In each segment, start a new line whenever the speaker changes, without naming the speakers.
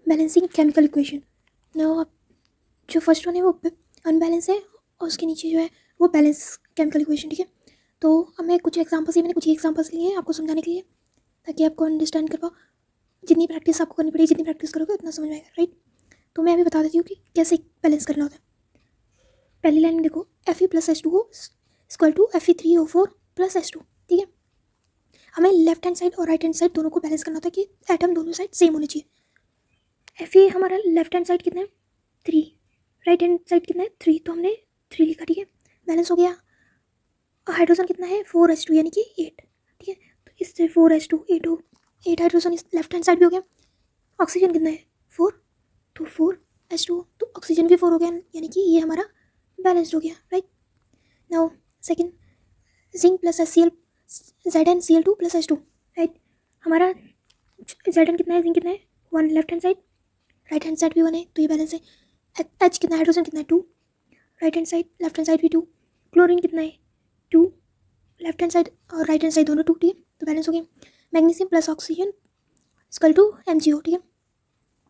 Balancing chemical equation. Now आप जो first one है वो अनबैलेंस है और उसके नीचे जो है वो बैलेंस केमिकल इक्वेशन, ठीक है। तो अब मैं कुछ एग्जांपल्स मैंने कुछ ही एग्जांपल्स लिए हैं आपको समझाने के लिए, ताकि आपको अंडरस्टैंड कर पाओ। जितनी प्रैक्टिस आपको करनी पड़ेगी, जितनी प्रैक्टिस करोगे उतना समझ में आएगा, राइट। तो मैं अभी बता देती हूँ कि कैसे बैलेंस करना होता है। पहली लाइन में देखो, Fe+H2O equal to Fe3O4 plus H2, ठीक है। हमें लेफ्ट हैंड साइड और राइट हैंड साइड दोनों को बैलेंस करना होता है कि एटम दोनों साइड सेम होने चाहिए। Fe हमारा लेफ्ट हैंड साइड कितना है 3, राइट हैंड साइड कितना है 3, तो हमने 3 लिखा, ठीक है। बैलेंस हो गया। हाइड्रोजन कितना है 4H2 यानी कि 8, ठीक है। तो इससे 4H2 8 हाइड्रोजन इस लेफ्ट हैंड साइड भी हो गया। ऑक्सीजन कितना है 4, तो 4H2, तो ऑक्सीजन भी 4 हो गया, यानी कि ये हमारा बैलेंस्ड हो गया, right. Now second, zinc plus HCl ZnCl2 plus H2, right. हमारा Zn कितना है, जिंक कितना है 1 left hand side, right hand side भी 1 है, तो ये बैलेंस है। H कितना, हाइड्रोजन कितना है 2, right hand side left hand side भी 2। क्लोरीन कितना है 2, लेफ्ट हैंड साइड और राइट हैंड साइड दोनों 2, ठीक है, तो बैलेंस हो गया। Magnesium plus oxygen equal to MgO, ठीक है,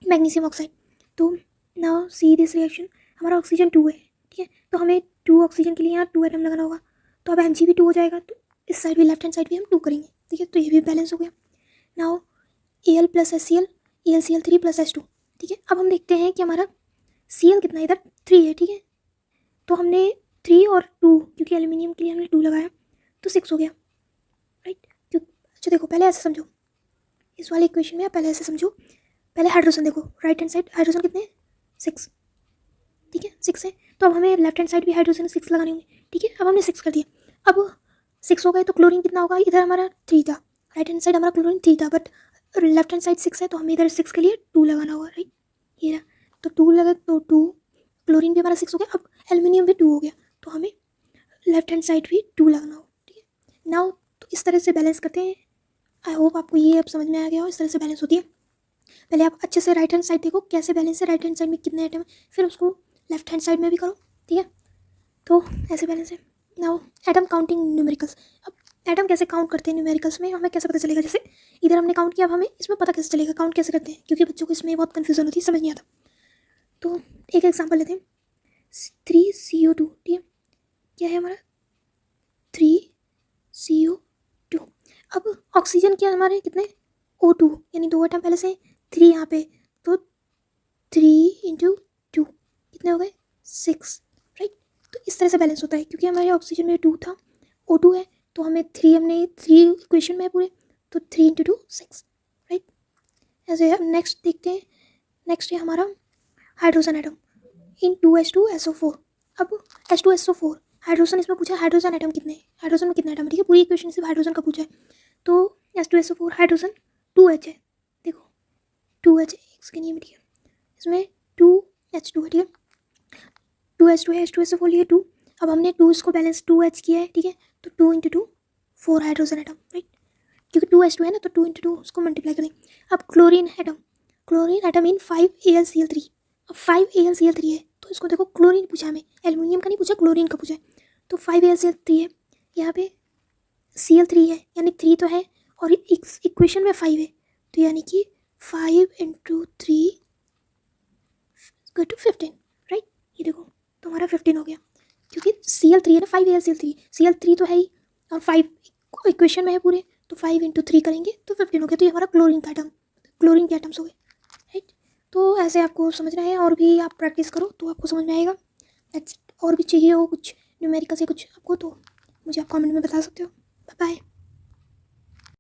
मैग्नीशियम ऑक्साइड। तो नाउ सी दिस रिएक्शन, हमारा ऑक्सीजन 2 है, ठीक है, तो हमें 2 ऑक्सीजन के लिए यहाँ 2 एटम लगाना होगा, तो अब Mg भी 2 हो जाएगा, तो इस साइड भी लेफ्ट हैंड साइड भी हम 2 करेंगे, ठीक है, तो ये भी बैलेंस हो गया। Now Al plus HCl AlCl3 plus H2, ठीक है। अब हम देखते हैं कि हमारा Cl कितना है, इधर 3 है, ठीक है, तो हमने 3 और 2, क्योंकि एल्यूमिनियम के लिए हमने 2 लगाया, तो 6 हो गया, राइट। अच्छा देखो, पहले ऐसे समझो, इस वाले इक्वेशन में आप पहले ऐसे समझो। पहले हाइड्रोजन देखो, राइट हैंड साइड हाइड्रोजन कितने हैं 6, ठीक है, 6 है, तो अब हमें लेफ्ट हैंड साइड भी हाइड्रोजन 6 लगाने होंगे, ठीक है। अब हमने 6 कर दिया। अब 6 हो गए तो क्लोरीन कितना होगा, इधर हमारा 3 था, राइट हैंड साइड हमारा क्लोरीन 3 था, बट लेफ्ट हैंड साइड 6 है, तो हमें इधर 6 के लिए 2 लगाना होगा, राइट। ये रहा, तो 2 लगा, तो 2, क्लोरीन भी हमारा 6 हो गया। अब एल्यूमिनियम भी 2 हो गया, तो हमें लेफ्ट हैंड साइड भी 2 लगाना होगा, ठीक है। नाउ तो इस तरह से बैलेंस करते हैं। आई होप आपको ये अब समझ में आ गया हो, इस तरह से बैलेंस होती है। पहले आप अच्छे से राइट हैंड साइड देखो कैसे बैलेंस है, राइट हैंड साइड में कितने आइटम है, फिर उसको लेफ्ट हैंड साइड में भी करो, ठीक है, तो ऐसे बैलेंस है। Now atom counting numericals. अब एटम कैसे काउंट करते हैं न्यूमेरिकल्स में, हमें कैसे पता चलेगा, जैसे इधर हमने काउंट किया, अब हमें इसमें पता कैसे चलेगा काउंट कैसे करते हैं, क्योंकि बच्चों को इसमें बहुत कन्फ्यूजन होती है, समझ नहीं आता। तो एक एग्जाम्पल लेते हैं, 3CO2, ठीक है, क्या है हमारा 3CO2। अब ऑक्सीजन क्या हमारे कितने O2, यानी 2 एटम पहले से 3 यहाँ पे, तो 3 × 2 कितने हो गए 6, राइट। तो इस तरह से बैलेंस होता है, क्योंकि हमारे ऑक्सीजन में 2 था, O2 है, तो हमें 3, हमने 3 इक्वेशन में है पूरे, तो 3 × 2 6, राइट। ऐसे हम नेक्स्ट देखते हैं। नेक्स्ट है हमारा हाइड्रोजन एटम इन 2H2SO4। अब H2SO4 हाइड्रोजन, इसमें पूछा हाइड्रोजन एटम कितने हैं, हाइड्रोजन में कितने एटम, ठीक है, पूरी इक्वेशन सिर्फ हाइड्रोजन का पूछा है। तो H2SO4 हाइड्रोजन 2H है, देखो 2H है इसके नियम, ठीक है, इसमें 2H2 है, ठीक है, 2H2 है, H2SO4 लिए 2। अब हमने 2 इसको बैलेंस 2H किया है, ठीक है, तो 2 × 2 4 हाइड्रोजन एटम, राइट, क्योंकि 2H2 है ना, तो 2 × 2 उसको मल्टीप्लाई करें। अब क्लोरीन एटम इन 5AlCl3। अब 5AlCl3 है, तो इसको देखो क्लोरीन पूछा हमें, एल्यूमिनियम का नहीं पूछा, क्लोरीन का पूछा है, तो 5AlCl3 है, यहाँ पे Cl3 है, यानी 3 तो है, और इक्वेशन में 5 है, तो यानी कि 5 × 3 = 15, राइट। ये देखो तो हमारा 15 हो गया, क्योंकि Cl3 है ना, 5AlCl3, Cl3 तो है ही, और 5 इक्वेशन में है पूरे, तो 5 × 3 करेंगे तो 15 हो गया, तो ये हमारा क्लोरीन के एटम्स हो गए, राइट। तो ऐसे आपको समझना है, और भी आप प्रैक्टिस करो तो आपको समझ में आएगा। और भी चाहिए हो कुछ न्यूमेरिकल से कुछ आपको, तो मुझे आप कमेंट में बता सकते हो। Bye bye.